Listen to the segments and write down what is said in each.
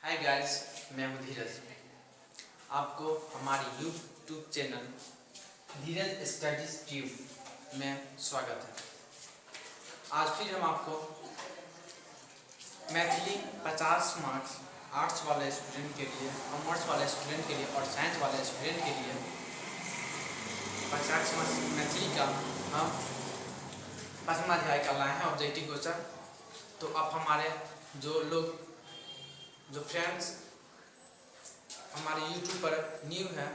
Hi guys, मैं हूँ धीरज। आपको हमारी यूट्यूब चैनल धीरज स्टडीज ट्यूब में स्वागत है। आज फिर हम आपको मैथिली 50 मार्क्स आर्ट्स वाले स्टूडेंट के लिए, कॉमर्स वाले स्टूडेंट के लिए और साइंस वाले स्टूडेंट के लिए 50 मार्क्स मैथिली का हम 5वां अध्याय का लाए हैं ऑब्जेक्टिव क्वेश्चन। तो आप हमारे जो फ्रेंड्स हमारे YouTube पर न्यू है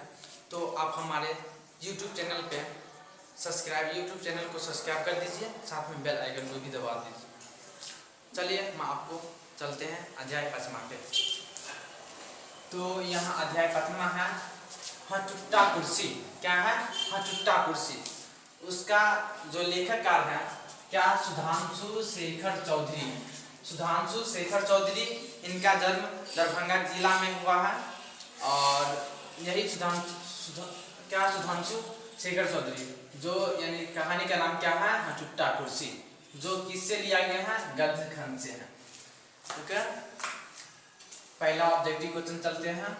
तो आप हमारे YouTube चैनल पे यूट्यूब चैनल को सब्सक्राइब कर दीजिए, साथ में बेल आइकन को भी दबा दीजिए। चलिए हम आपको चलते हैं अध्याय 5वां पे। तो यहाँ अध्याय 5वां है हटुट्टा कुर्सी। क्या है? हटुट्टा कुर्सी। उसका जो लेखककार है क्या? सुधांशु शेखर चौधरी। सुधांशु शेखर चौधरी, इनका जन्म दरभंगा जिला में हुआ है और यही सुधांशु शेखर चौधरी, जो यानी कहानी का नाम क्या है? हटुट्टा कुर्सी, जो किससे लिया गया है? गद्य खंड से है। ठीक है, पहला ऑब्जेक्टिव क्वेश्चन चलते हैं।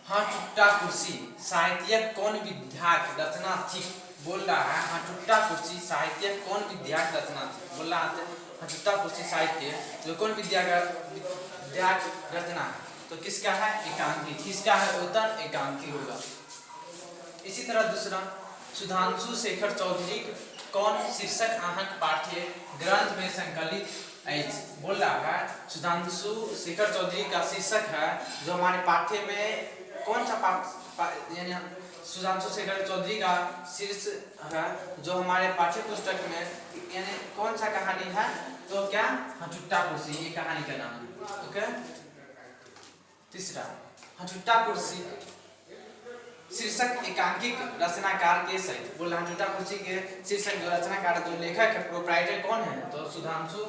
हटुट्टा कुर्सी साहित्यक कौन विधायक रचना थी? बोल रहा है हटुट्टा कुर्सी साहित्यक कौन विधायक रचना थी? बोल रहा है हटुट्टा कुर्सी साहित्य जो कौन विधायक रचना है? तो किसका है? एकांकी। किसका है? उत्तर एकांकी होगा। इसी तरह दूसरा, सुधांशु शेखर चौधरी कौन शीर्षक अहाँक पाठ्य ग्रंथ में संकलित है? बोल रहा है सुधांशु शेखर चौधरी का शीर्षक है जो हमारे पाठ्य में कौन सा यानी सुधांशु शेखर चौधरी का शीर्ष है जो हमारे पाठ्य पुस्तक में यानी कौन सा कहानी है? तो क्या? हटुट्टा कुर्सी, ये कहानी का नाम है। ओके। तीसरा, हटुट्टा कुर्सी शीर्षक एकांकिक रचनाकार के सहित। बोला हटुट्टा कुर्सी के शीर्षक जो रचनाकार जो लेखक है प्रोप्राइटर कौन है? तो सुधांशु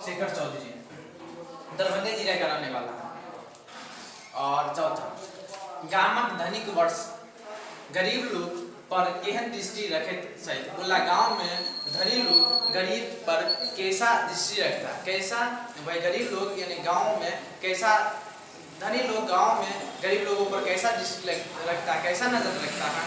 शेखर चौधरी, दरभंगा जिला का रहने वाला है। और चौथा, गामक धनिक वर्ष गरीब लोग पर केहन दृष्टि रखत सहित। बोला गांव में धनी लोग गरीब पर कैसा दृष्टि रखता? कैसा? भाई गरीब लोग यानी गांव में कैसा, धनी लोग गांव में गरीब लोगों पर कैसा दृष्टि रखता है, कैसा नजर रखता है?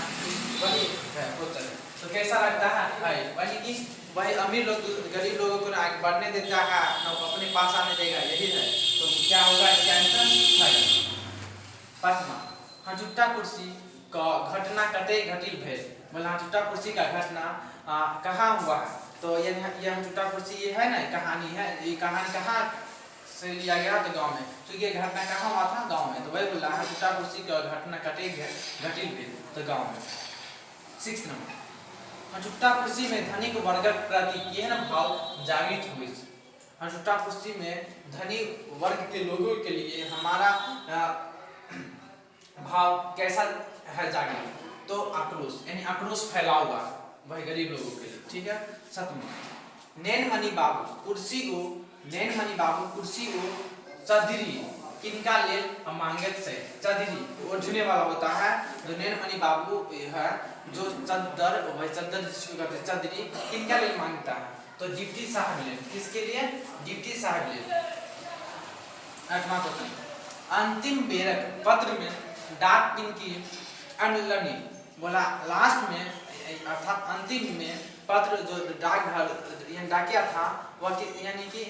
वही है क्वेश्चन। तो कैसा रखता है भाई? वही कि भाई अमीर लोग गरीब लोगों को ना बढ़ने देता है ना अपने पास आने देगा, यही है। तो क्या होगा इसका आंसर? है 5वां, हटुट्टा कुर्सी का घटना कते घटिल भेल। बोला हटुट्टा कुर्सी का घटना कहाँ हुआ है? तो ये हटुट्टा कुर्सी ये है ना, कहानी है। ये कहानी कहाँ से लिया गया? तो गांव में। तो ये घटना कहाँ हुआ था? गांव में। तो वही बोला हटुट्टा कुर्सी का घटना घटिल भेल, तो गांव में। 6 नंबर, हटुट्टा कुर्सी में धनिक वर्गक प्रति केहन भाव जागृत हुई? हटुट्टा कुर्सी में धनी वर्ग के लोगों के लिए हमारा भाव कैसा है जागृत? तो आक्रोश, यानी आक्रोश फैला हुआ वही गरीब लोगों के लिए। ठीक है। 7वां, नैनमणि बाबू कुर्सी को चदरी किनका लेल मांगत से? चदरी ओढ़ने वाला होता है जो नैनमणि बाबू है, जो चद्दर, वही चद्दर जिसको कहते हैं चदरी, किनका लेल मांगता है? तो डिप्टी साहब लेल। किसके लिए? डिप्टी साहब लेल। 8वां क्वेश्चन, अंतिम बेरक पत्र में डाक पिन की अनलनी। बोला लास्ट में अर्थात अंतिम में पत्र जो डाकघर डाकिया था वह यानी कि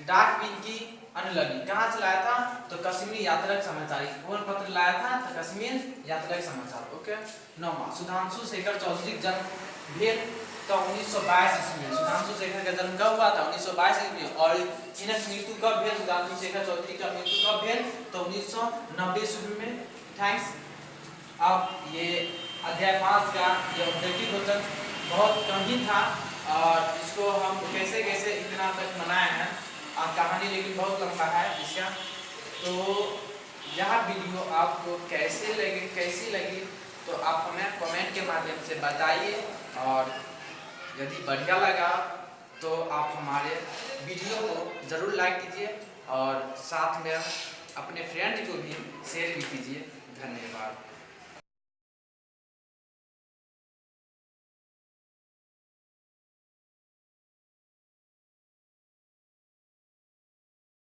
डाक पिन की अनलनी कहाँ से लाया था? तो कश्मीर यात्रा समाचार। कौन पत्र लाया था? तो कश्मीर यात्रा समाचार। ओके। 9वां, सुधांशु शेखर चौधरी जन्म भेल तो 1922 ईस्वी में। सुधांशु शेखर का जन्म कब हुआ था? 1922 ईस्वी में। और इनकी मृत्यु कब भेल? सुधांशु शेखर चौधरी का मृत्यु कब भेल? तो 1990 ईस्वी में। थैंक्स। अब ये अध्याय 5 का ये ऑब्जेक्टिव क्वेश्चन बहुत कम ही था और इसको हम कैसे इतना तक बनाए हैं। कहानी लेकिन बहुत लंबा है इसका। तो यह वीडियो आपको कैसी लगी तो आप हमें कमेंट के माध्यम से बताइए, और यदि बढ़िया लगा तो आप हमारे वीडियो को ज़रूर लाइक कीजिए और साथ में अपने फ्रेंड को भी शेयर भी कीजिए। धन्यवाद।